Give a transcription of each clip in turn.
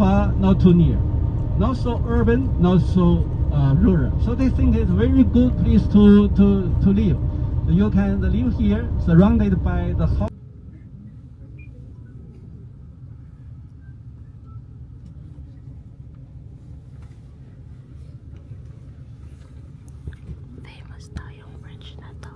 far, not too near. Not so urban, not so rural. So they think it's a very good place to live. You can live here, surrounded by the house. Famous tayong bridge na to.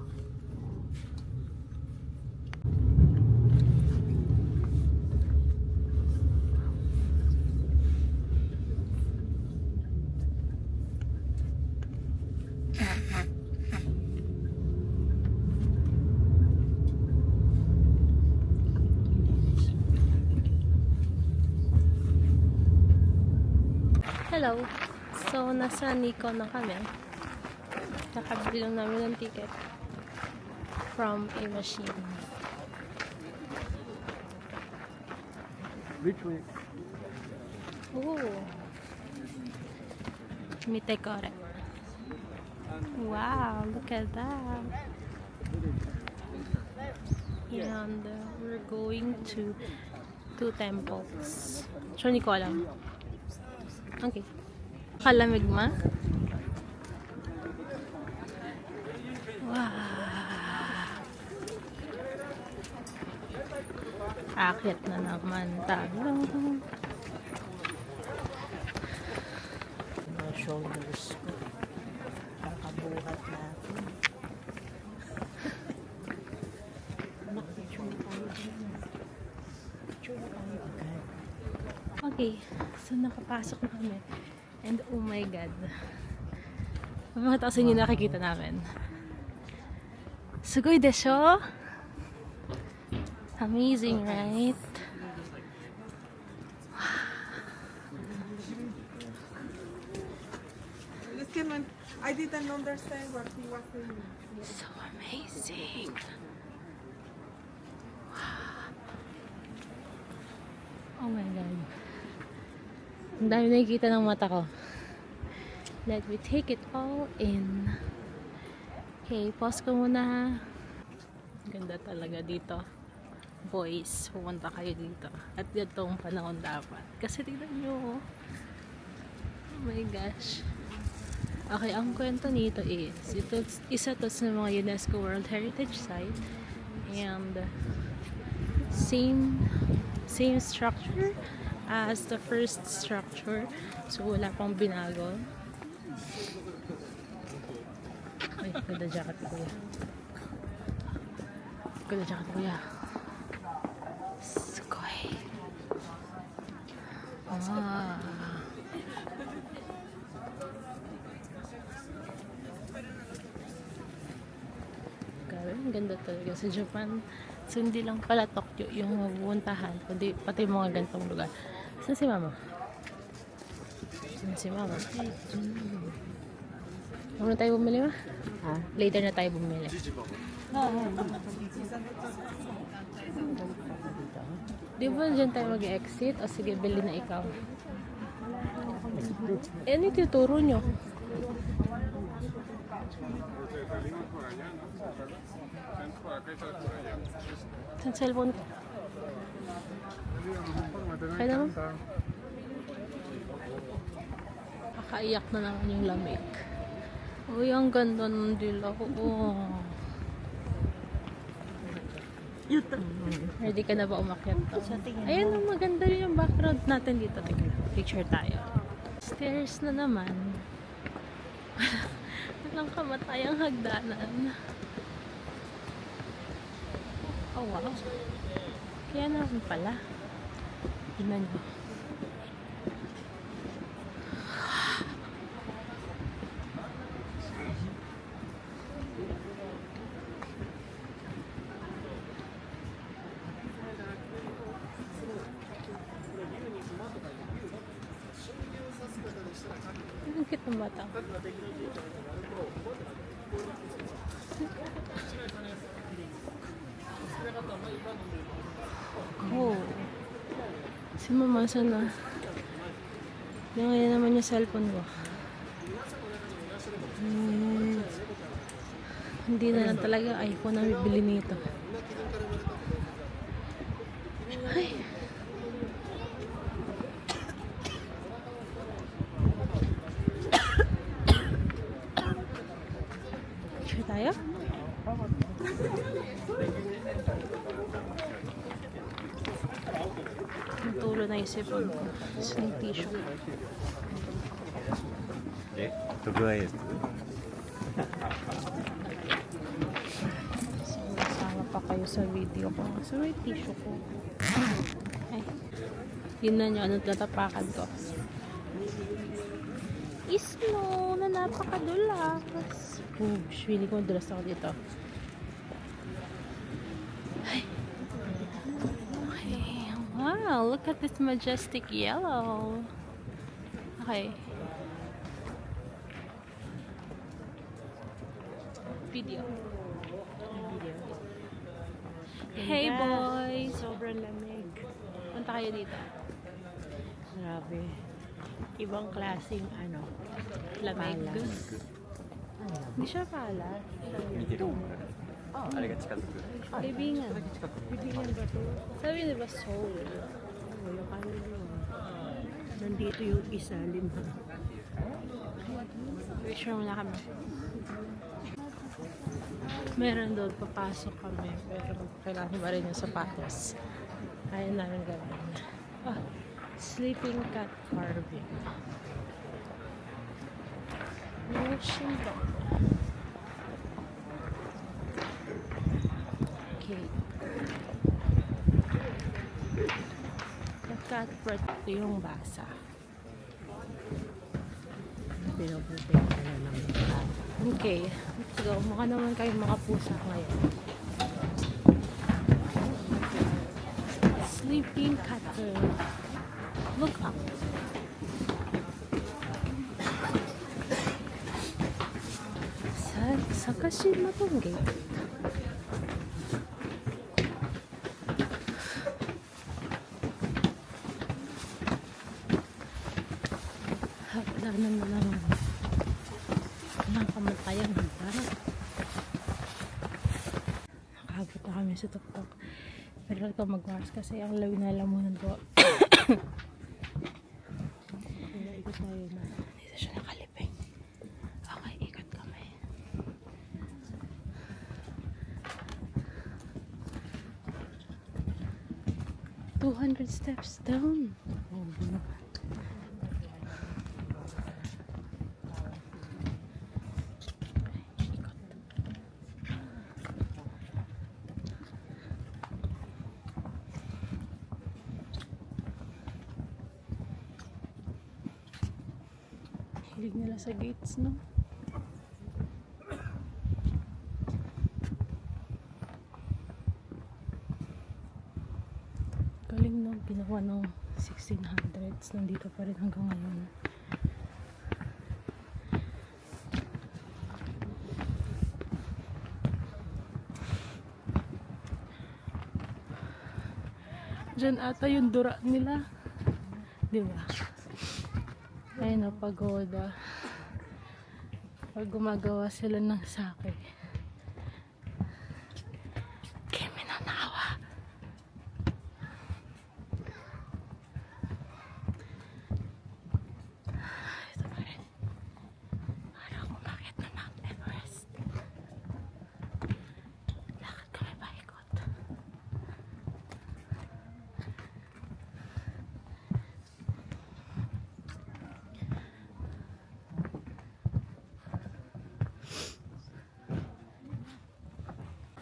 Hello! So, nasa Nico na kami. Nakabili lang namin ng ticket from a machine. Which way? Ooh! Mitekore. Wow! Look at that! And we're going to two temples. So, hindi ko alam. Okay. Kalamig ma? Wow! Akyat na naman tayo. Mga shoulders ko. Kakabuhat natin. Picture tayo dyan. Picture tayo agad. Okay. So, nakapasok na kami. And oh my God. Mga taas yung nakikita namin. Sugoi desho? Amazing, right? I didn't understand what he was saying. So amazing. Oh my God. Ang dami nakikita ng mata ko. Let me take it all in. Okay, pause ko muna. Ganda talaga dito. Boys, pumunta kayo dito. At ganitong panahon dapat. Kasi tignan nyo. Oh my gosh. Okay, ang kwento nito is, ito, isa to sa mga UNESCO World Heritage Site. And same structure as the first structure. So, wala pang binago. Ay, ganda jacket ko kuya. Ganda jacket ko kuya. Sugoi. Ah. Grabe, ang ganda talaga sa Japan. So, hindi lang pala Tokyo yung mapupuntahan, kundi pati mga gantong lugar. Saan si Mama? Saan si Mama? Ano na tayo bumili, ma? Ha? Later na tayo bumili. Di ba dyan tayo mag-exit? O sige, bili na ikaw. Eh, ano yung tuturo nyo? Sa cellphone ko. Kaya naman. Kakaiyak na naman yung lamig. Uy, ang ganda ng dila ko. Oh. Ready ka na ba umakyat to? Ayan, maganda rin yung background natin dito. Tingnan, picture tayo. Stairs na naman. Walang kamatayang hagdanan. Oh, wow. Kaya naman pala. Tingnan nyo. Ang cute ng bata. Oh. Si Mama sana. Ngayon naman yung cellphone ko. Hindi na lang talaga iPhone ang bibili nito. Ay. tayo? Natulo na isipan ko. Sling tissue. Sama pa kayo sa video ko. So, may tissue ko. Ay. Yun na nyo, anong tatapakan ko. Isno na napakadulas. Oh, feeling ko madulas ako dito. Ay. Okay. Wow, look at this majestic yellow. Okay. Video. Hey boys! Sobrang lamig. Punta kayo dito. Grabe. Ibang klaseng ano. Lamig. Palas. Hindi siya pala. 見てるあれが近づく Libingan. Bibigyan ba to? Sabi niyo ba soul? Oo, yung ano yun. Nandito yung isa, lima. Picture muna kami. Meron doon, papasok kami. Pero kailangan ba rin yung sapatos. Ayaw namin gawin. Ah, sleeping cat carving. Ocean dog. Okay. The cat brought ito yung basa. Pinabuti ka na ng cat. Okay, let's go. Mukha naman kayong mga pusa ngayon. Sleeping cat. Look up. Sakashima tong gate. Hagdanan na naman. Walang kamatayan. Nakahabot na kami sa tuktok. Pero ito mag-mars kasi ang lawin na lamunan ko. Ikot tayo na. Dito siya nakaliping. Okay, ikot kami. $200 steps down. Oh, buno. Hilig nila sa gates, no? Galing, no? Ginawa ng 1600s. Nandito pa rin hanggang ngayon. Diyan ata yung dura nila. Di ba? Ayun o, pagoda. Pag gumagawa sila ng sake. Kimi no nawa. Ito pa rin. Parang umakit na Mount Everest. Lakad kami paikot.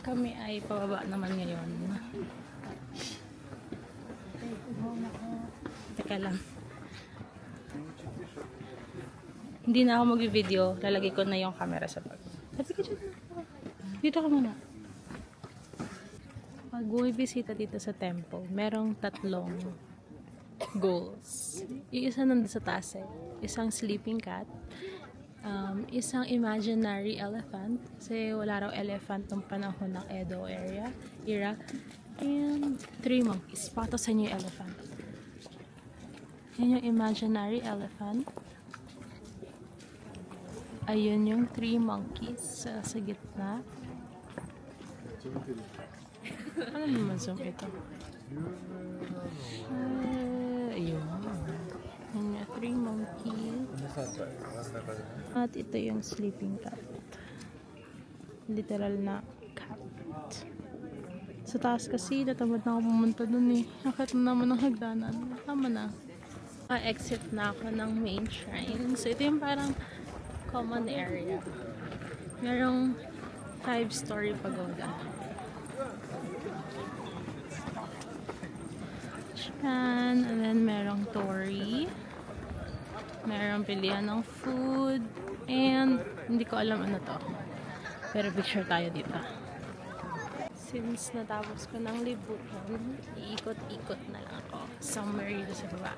Kami ay pababa naman ngayon. Teka lang. Hindi na ako mag-video. Lalagay ko na yung camera sa bag. Sabi ka dyan. Dito ka muna. Pag bumibisita dito sa temple, merong 3 goals. Yung isa nandun sa taas eh. Isang sleeping cat. Isang imaginary elephant kasi wala raw elephant ng panahon ng Edo era, and 3 monkeys. Patosan yung elephant. Yan yung imaginary elephant. Ayun yung 3 monkeys sa gitna. Ano naman zoom ito? Ayun. Yan yung 3 monkeys. At ito yung sleeping cat. Literal na cat. Sa taas kasi, natamad na ako pumunta dun eh. Akit na naman ang hagdanan. Tama na. Exit na ako ng main shrine. So, ito yung parang common area. Merong 5-story pagoda. Shrine. And then, merong torii. Merong pilihan ng food. And, hindi ko alam ano to. Pero picture tayo dito. Since natapos ko ng libutan, iikot-ikot na lang ako. Somewhere dito sa baba.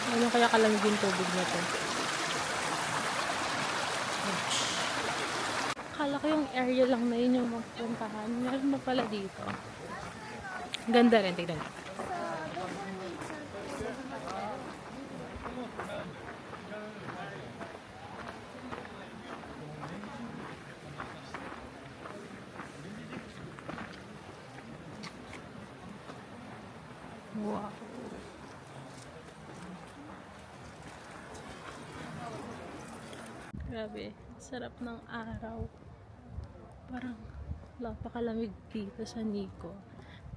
Ano kaya kalamig yung tubig na to? Akala ko yung area lang na yun yung magpuntahan. Meron na pala dito. Ganda rin, tignan natin. Wow. Grabe, sarap ng araw. Parang napakalamig dito sa Nikko.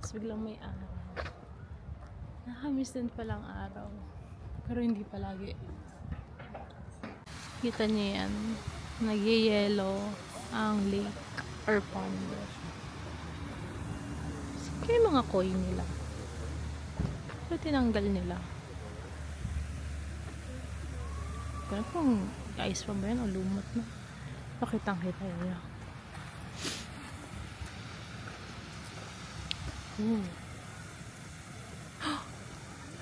Tapos biglang may araw. Nakamiss din palang araw. Pero hindi palagi. Kita niyo yan. Nagyayelo ang lake or pond. Kaya yung mga koi nila. Pero tinanggal nila. Kaya kung ice pa ba yan o lumot na. Pakitang-kita nila.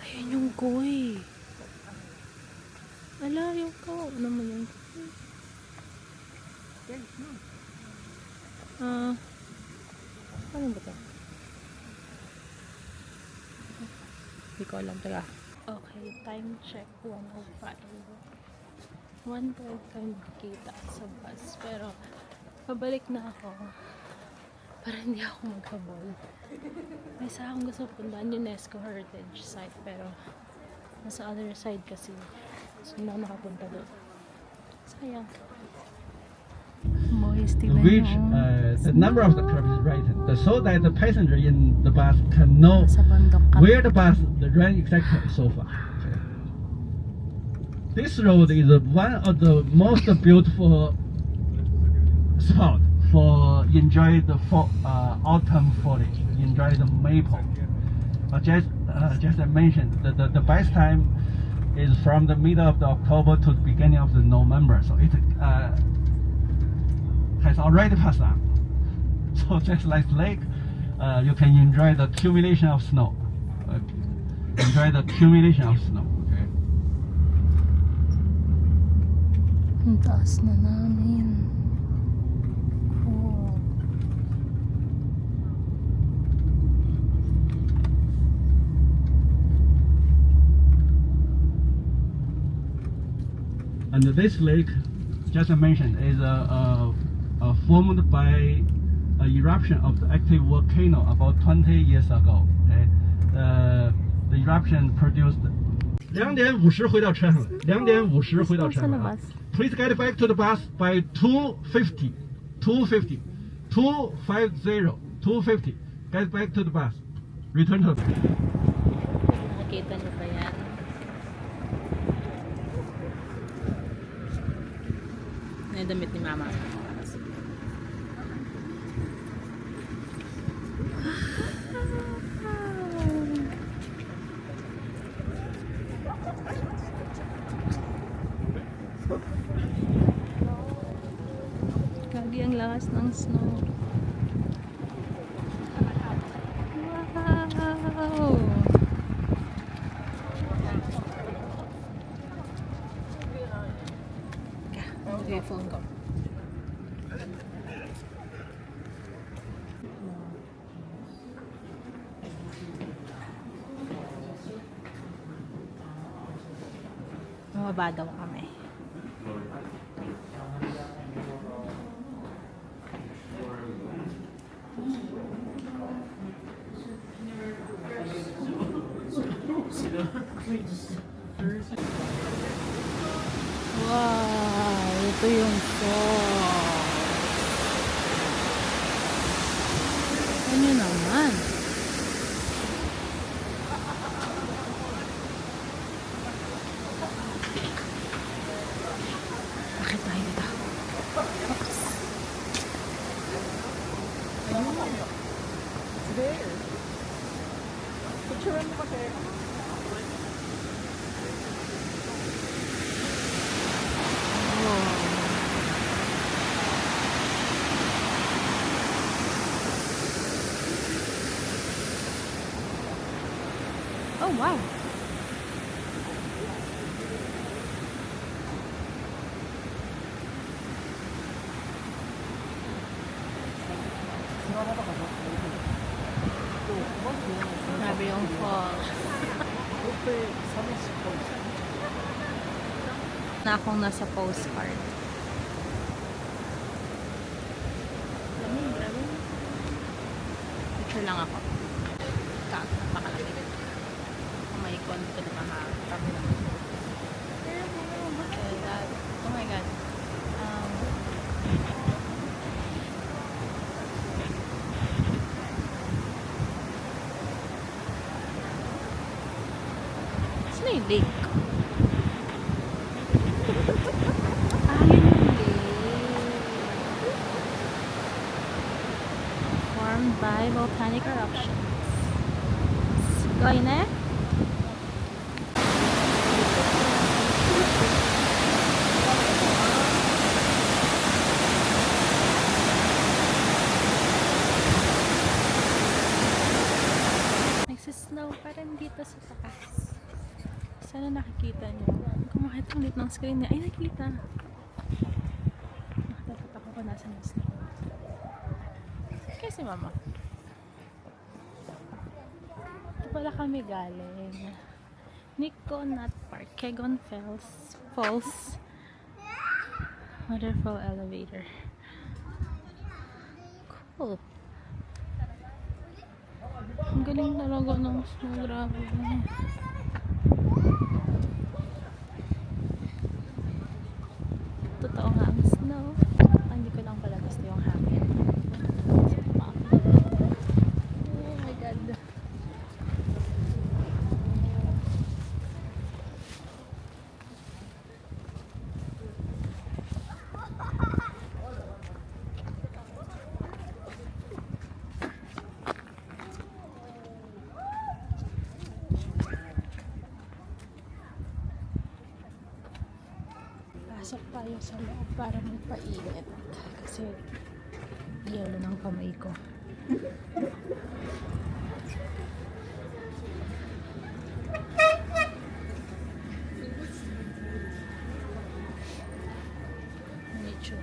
Ayan yung koi. Ala, yung kao. Ano naman yung koi? Ano ba ito? Hindi ko alam talaga. Okay, time check 1:05. 1:12 tayo makikita sa bus. Pero, pabalik na ako. Para hindi ako maghabol. May isa akong gusto puntahan, UNESCO Heritage Site. Pero, nasa other side kasi. So, hindi ako nakapunta doon. Sayang. Boys, tignan Which nyo. the number of the curve is written, so that the passenger in the bus can know Sa bundok kami. where the bus the ran exactly so far. Okay. This road is one of the most beautiful spot for enjoy the autumn foliage, enjoy the maple. Just I mentioned, the best time is from the middle of the October to the beginning of the November. So it has already passed on. So just like lake, you can enjoy the accumulation of snow. Enjoy the accumulation of snow. Okay. Ang taas na namin. Oh. And this lake, just I mentioned, is formed by eruption of the active volcano about 20 years ago. Okay, the eruption produced. 2:50回到车上了。2:50回到车上了。Please get back to the bus by 2:50. 2:50. 2:50. 2:50. Get back to the bus. Return to the bus. Nakikita niyo ba yan? Ano yung damit ni Mama? Gagi ang lakas ng snow. Wow! Ito yung phone ko. Mababa daw kami. Wow, ito yung falls. Ano naman? Bakit tayo dito? Oops. Oh, wow. Grabe yung falls. Na akong nasa postcard. Grabe. Picture lang ako. Napakalapit. May konti na mahapap. Oh my god. Saan yung lake? Yun yung lake. Formed by volcanic eruptions. Going na? Nagsisnow pa rin dito sa taas. Sana nakikita nyo. Kung makita ulit ng screen niya, ay nakita. Dapat ako kung nasa ng snow. Kasi mama. Ito pala kami galing. Nico Nut Park, Kegon Falls Waterfall Elevator. Cool. Ang galing talaga ng snow, grabe. Totoo nga ang snow. Hindi ko lang pala gusto yung hangin. Oh my god. Pasok tayo sa loob para magpainit kasi yelo ng kamay ko. Nature.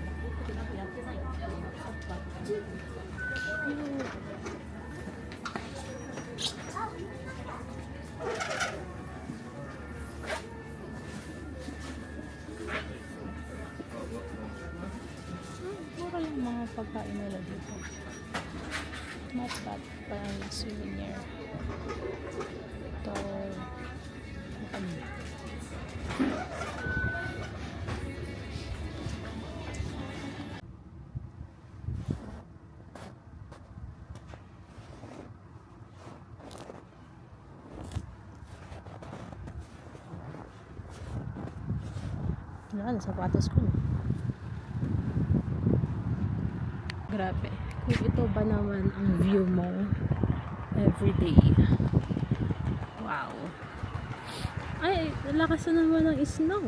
Cute. Mura lang mga pagkain nila dito. Not bad. Parang souvenir. Ito. Ano? Wala, sapatos ko na. Grabe. Kung ito ba naman ang view mo everyday. Wow. Ay, lakas na naman ng snow.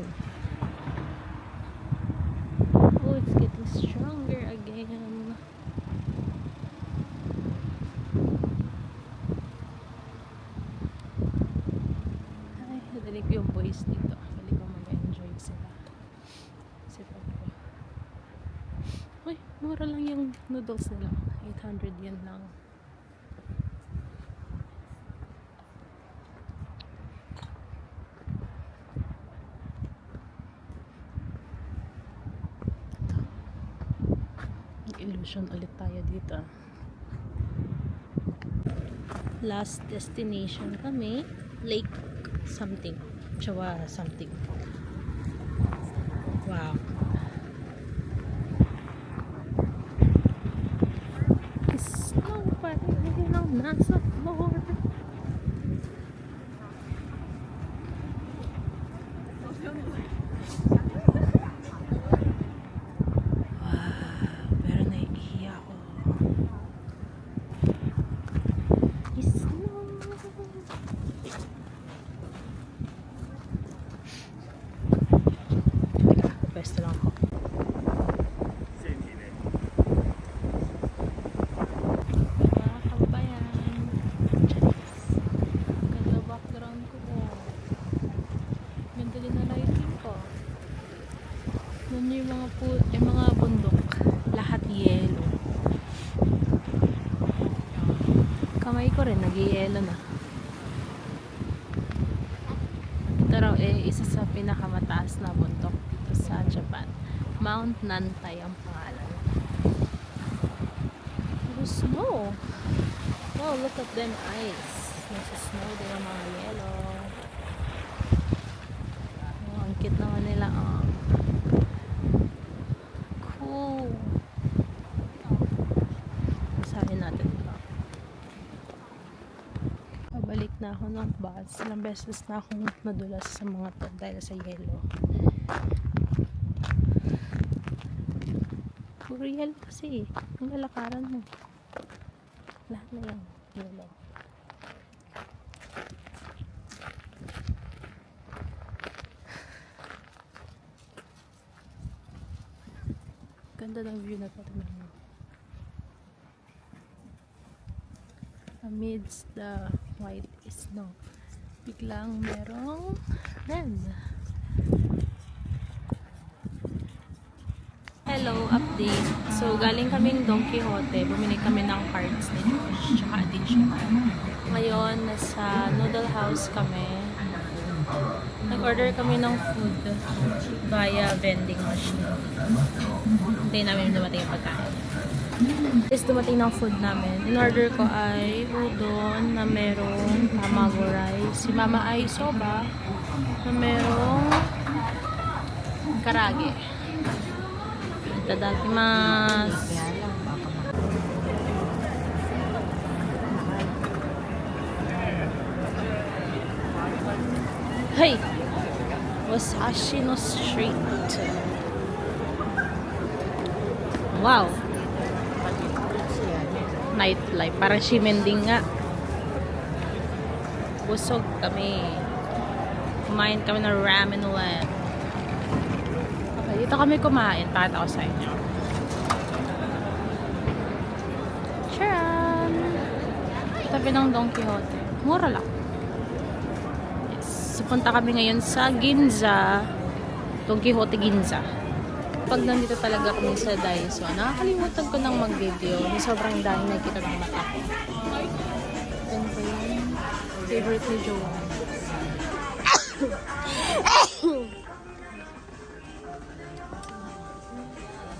Oh, it's getting stronger again. Ay, nadali ko yung boys dito. Dali ko mag-enjoy sila. Kasi uy, mura lang yung noodles nila. 800 yen lang. Illusion ulit tayo dito. Last destination kami, Lake something. Chawa something. Wow. Snow pa rin ang nasa floor. Pero naiihi ako. Snow. Teka, pwesto lang ako. Mga kababayan. Ganda background ko. Ganda din na lighting ko. Doon yung mga bundok. Lahat yelo. Kamay ko rin, nag-yelo na. Ito raw isa sa pinakamataas na bundok dito sa Japan. Mount Nantay ang pangalan. There's snow. Oh, look at them ice. Nasa snow din ang mga yelo. Oh, ang cute naman nila. Oh. Cool. Basahin natin ito. Pabalik na ako ng bus. Ilang beses na akong nadulas sa mga to dahil sa yelo. Puro yelo kasi. Ang lalakaran mo. Lahat na lang yelo. Ganda ng view na ito. Amidst the white snow, biglang merong red. Hello, update. So, galing kaming Don Quixote. Bumili kami ng cards ni Josh, tsaka additional. Ngayon, nasa noodle house kami. Nag-order kami ng food via vending machine. Hintayin namin dumating yung pagkain. Is dumating ng food namin. In-order ko ay udon na merong tamago rice. Si Mama ay soba na merong karage. Itadakimasu. Hey! Wasashi no Street. Wow! Nightlife. Parang shimending nga. Busog kami. Kumain kami ng ramen ulit. Okay, dito kami kumain. Pakita ko sa inyo. Charan! Tabi ng Don Quixote. Mura lang. Yes. So, punta kami ngayon sa Ginza. Don Quixote Ginza. Pag nandito talaga kami sa Daiso, nakakalimutan ko ng mag-video. Sobrang dami nakikita ng mata ko. Yan po yung favorite ni Joanne.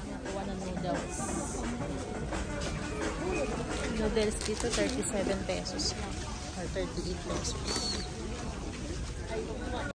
Nakuha ng noodles. Noodles dito, 37 pesos lang. Or 38 pesos.